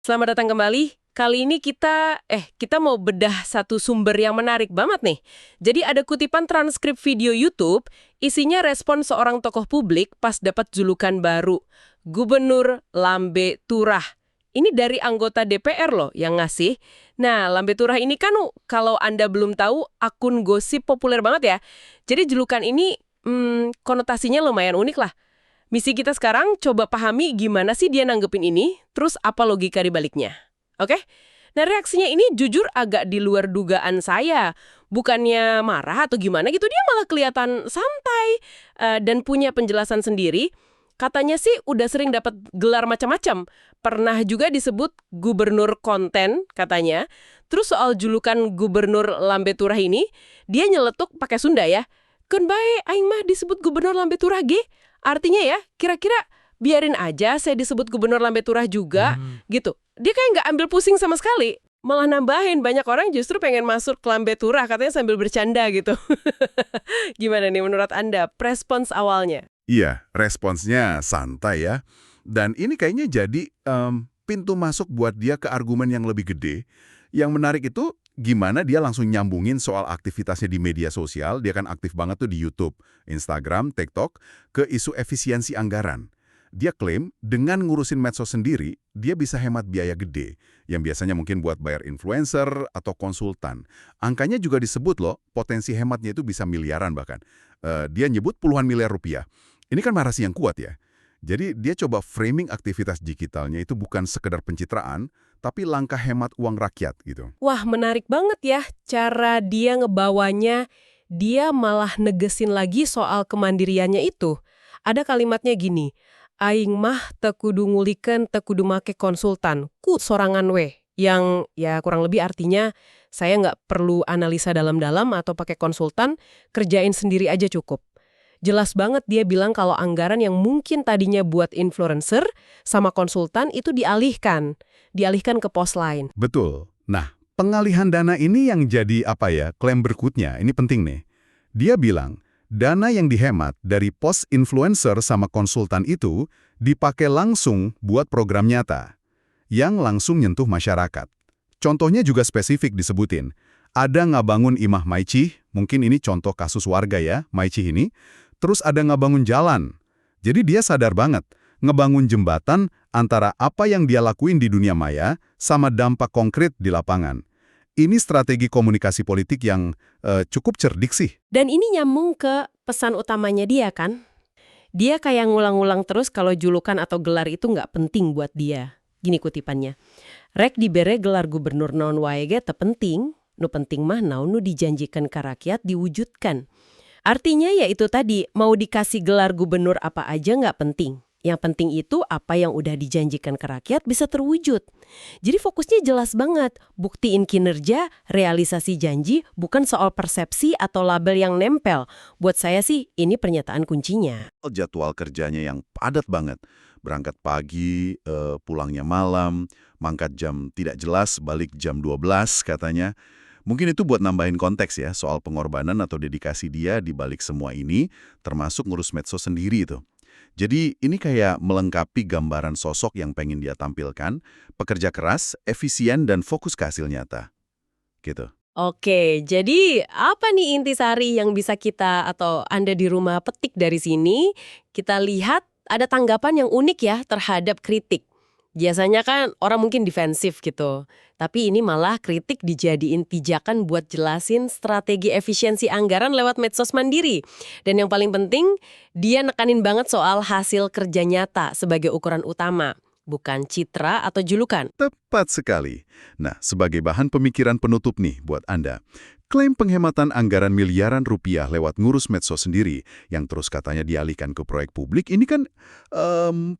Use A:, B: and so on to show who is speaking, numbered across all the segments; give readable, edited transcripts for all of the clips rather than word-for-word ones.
A: Selamat datang kembali. Kali ini kita mau bedah satu sumber yang menarik banget nih. Jadi ada kutipan transkrip video YouTube, isinya respon seorang tokoh publik pas dapat julukan baru, Gubernur Lambe Turah. Ini dari anggota DPR loh yang ngasih. Nah, Lambe Turah ini kan kalau Anda belum tahu, akun gosip populer banget ya. Jadi julukan ini konotasinya lumayan unik lah. Misi kita sekarang coba pahami gimana sih dia nanggepin ini, terus apa logika di baliknya. Oke? Nah, reaksinya ini jujur agak di luar dugaan saya. Bukannya marah atau gimana gitu, dia malah kelihatan santai dan punya penjelasan sendiri. Katanya sih udah sering dapat gelar macam-macam. Pernah juga disebut gubernur konten katanya. Terus soal julukan Gubernur Lambe Turah ini, dia nyeletuk pakai Sunda ya. Keun bae aing mah disebut Gubernur Lambe Turah ge. Artinya ya, kira-kira biarin aja saya disebut Gubernur Lambe Turah juga, gitu. Dia kayak nggak ambil pusing sama sekali. Malah nambahin, banyak orang justru pengen masuk ke Lambe Turah, katanya sambil bercanda gitu. Gimana nih menurut Anda, respons awalnya?
B: Iya, responsnya santai ya. Dan ini kayaknya jadi pintu masuk buat dia ke argumen yang lebih gede. Yang menarik itu gimana dia langsung nyambungin soal aktivitasnya di media sosial. Dia kan aktif banget tuh di YouTube, Instagram, TikTok, ke isu efisiensi anggaran. Dia klaim dengan ngurusin medsos sendiri, dia bisa hemat biaya gede, yang biasanya mungkin buat bayar influencer atau konsultan. Angkanya juga disebut loh, potensi hematnya itu bisa miliaran bahkan. Dia nyebut puluhan miliar rupiah. Ini kan narasi yang kuat ya. Jadi dia coba framing aktivitas digitalnya itu bukan sekedar pencitraan, tapi langkah hemat uang rakyat gitu.
A: Wah, menarik banget ya cara dia ngebawanya. Dia malah negesin lagi soal kemandiriannya itu. Ada kalimatnya gini, aing mah teu kudu ngulikeun, teu kudu make konsultan, ku sorangan we. Yang ya kurang lebih artinya saya nggak perlu analisa dalam-dalam atau pakai konsultan, kerjain sendiri aja cukup. Jelas banget dia bilang kalau anggaran yang mungkin tadinya buat influencer sama konsultan itu dialihkan ke pos lain.
B: Betul. Nah, pengalihan dana ini yang jadi klaim berikutnya, ini penting nih. Dia bilang, dana yang dihemat dari pos influencer sama konsultan itu dipakai langsung buat program nyata, yang langsung nyentuh masyarakat. Contohnya juga spesifik disebutin. Ada ngabangun imah Maicih, mungkin ini contoh kasus warga ya, Maicih ini. Terus ada ngebangun jalan. Jadi dia sadar banget, ngebangun jembatan antara apa yang dia lakuin di dunia maya sama dampak konkret di lapangan. Ini strategi komunikasi politik yang cukup cerdik sih.
A: Dan ini nyambung ke pesan utamanya dia kan? Dia kayak ngulang-ngulang terus kalau julukan atau gelar itu nggak penting buat dia. Gini kutipannya, rek dibere gelar gubernur naon wae ge teu penting, nu penting mah naon nu dijanjikan ka rakyat diwujudkan. Artinya ya itu tadi, mau dikasih gelar gubernur apa aja nggak penting. Yang penting itu apa yang udah dijanjikan ke rakyat bisa terwujud. Jadi fokusnya jelas banget, buktiin kinerja, realisasi janji, bukan soal persepsi atau label yang nempel. Buat saya sih ini pernyataan kuncinya.
C: Jadwal kerjanya yang padat banget. Berangkat pagi, pulangnya malam, mangkat jam tidak jelas, balik jam 12 katanya. Mungkin itu buat nambahin konteks ya, soal pengorbanan atau dedikasi dia di balik semua ini, termasuk ngurus medsos sendiri itu. Jadi ini kayak melengkapi gambaran sosok yang pengen dia tampilkan, pekerja keras, efisien, dan fokus ke hasil nyata. Gitu.
A: Oke, jadi apa nih intisari yang bisa kita atau Anda di rumah petik dari sini? Kita lihat ada tanggapan yang unik ya terhadap kritik. Biasanya kan orang mungkin defensif gitu. Tapi ini malah kritik dijadiin pijakan buat jelasin strategi efisiensi anggaran lewat medsos mandiri. Dan yang paling penting, dia nekanin banget soal hasil kerja nyata sebagai ukuran utama. Bukan citra atau julukan.
B: Tepat sekali. Nah, sebagai bahan pemikiran penutup nih buat Anda, klaim penghematan anggaran miliaran rupiah lewat ngurus medsos sendiri yang terus katanya dialihkan ke proyek publik, ini kan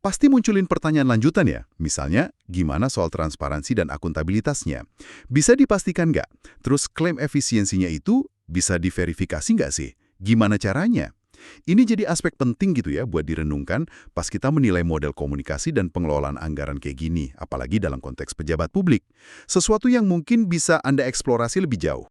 B: pasti munculin pertanyaan lanjutan ya. Misalnya, gimana soal transparansi dan akuntabilitasnya? Bisa dipastikan nggak? Terus klaim efisiensinya itu bisa diverifikasi nggak sih? Gimana caranya? Ini jadi aspek penting gitu ya buat direnungkan pas kita menilai model komunikasi dan pengelolaan anggaran kayak gini, apalagi dalam konteks pejabat publik. Sesuatu yang mungkin bisa Anda eksplorasi lebih jauh.